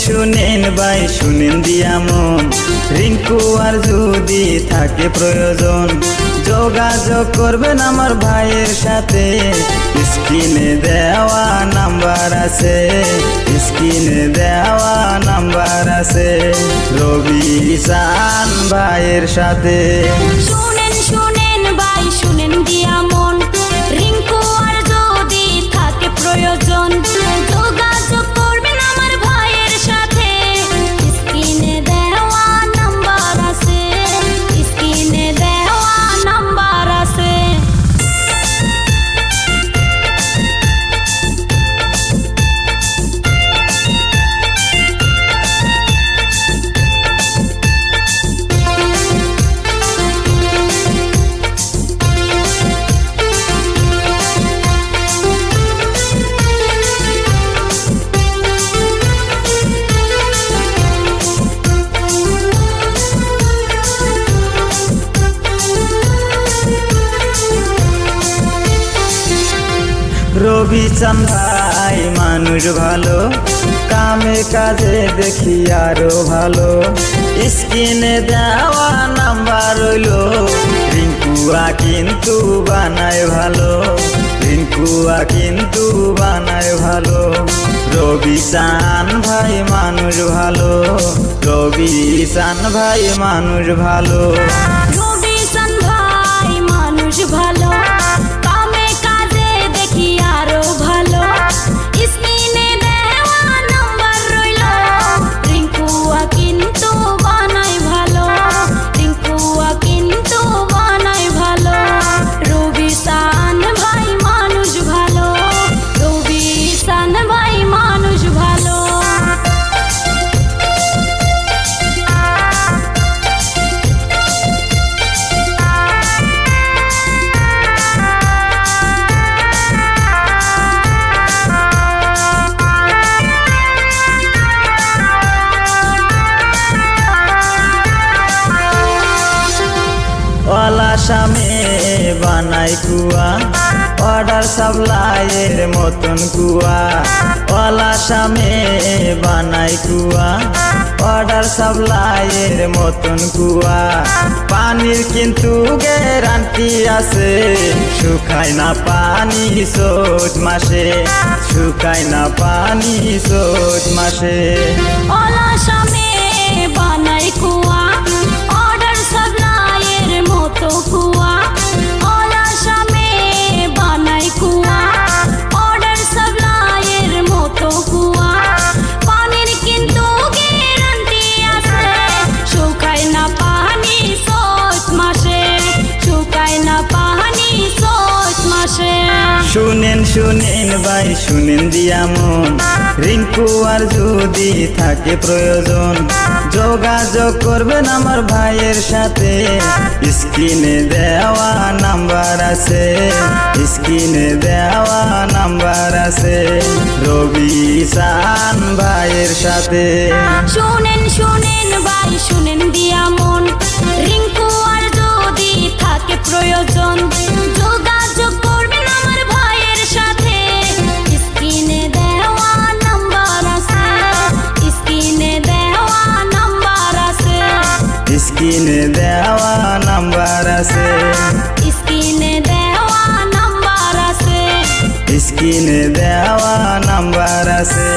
শুনেন ভাই শুনেন দিয়া মন, রিঙ্কু আর যদি থাকে প্রয়োজন যোগাযোগ করবেন আমার ভাইয়ের সাথে। স্ক্রিনে দেওয়া নাম্বার আছে, স্ক্রিনে দেওয়া নাম্বার আছে রবি ঈশান ভাইয়ের সাথে। শুনেন শুনেন ভাই শুনেন দিয়া মন, রিঙ্কু আর যদি থাকে প্রয়োজন যোগাযোগ করবেন আমার ভাইয়ের সাথে। স্ক্রিনে দেওয়া নাম্বার আছে, স্ক্রিনে দেওয়া নাম্বার আছে। রবি চান ভাই মানুষ ভালো, কামে কাজে দেখি আরো ভালো। স্ক্রিনে দেওয়া নাম্বার রইলো, রিঙ্কুয়া কিন্তু বানায় ভালো, রিঙ্কুয়া কিন্তু বানায় ভালো। রবি চান ভাই মানুষ ভালো, রবি চান ভাই মানুষ ভালো। রবি চান ভাই মানুষ ভালো, কামে কাজে দেখি আরো ভালো। স্ক্রিনে দেওয়া নাম্বার রইলো, রিঙ্কুয়া কিন্তু বানায় ভালো, রিঙ্কুয়া কিন্তু বানায় ভালো। রবি চান ভাই মানুষ ভালো, রবি চান ভাই মানুষ ভালো। আসামে বানাই কুয়া, অর্ডার সাপ্লাইয়ের মতন কুয়া। আসামে বানাই কুয়া, অর্ডার সাপ্লাইয়ের মতন কুয়া। পানির কিন্তু গ্যারান্টি আছে, শুকায় না পানি চৈত মাসে, শুকায় না পানি চৈত মাসে। আসামে বানাই কুয়া, অর্ডার সাপ্লাইয়ের মতো কুয়া। আসামে বানাই কুয়া, অর্ডার সাপ্লাইয়ের মতো কুয়া। পানির কিন্তু গ্যারান্টি আছে, শুকায় না পানি চৈত মাসে, শুকায় না পানি চৈত মাসে। শুনেন শুনেন ভাই শুনেন দিয়া মন, রিঙ্কু আর যদি থাকে প্রয়োজন যোগাযোগ করবেন আমার ভাইয়ের সাথে। স্ক্রিনে দেওয়া নাম্বার আছে, স্ক্রিনে দেওয়া নাম্বার আছে রবি ঈশান ভাইয়ের সাথে। শুনেন শুনেন ভাই শুনেন দিয়া মন, রিঙ্কু আর যদি থাকে প্রয়োজন যোগাযোগ করবেন আমার ভাইয়ের সাথে। স্ক্রিনে দেওয়া নাম্বার আছে, স্ক্রিনে দেওয়া নাম্বার আছে, স্ক্রিনে দেওয়া নাম্বার আছে, স্ক্রিনে দেওয়া নাম্বার আছে, স্ক্রিনে দেওয়া নাম্বার আছে।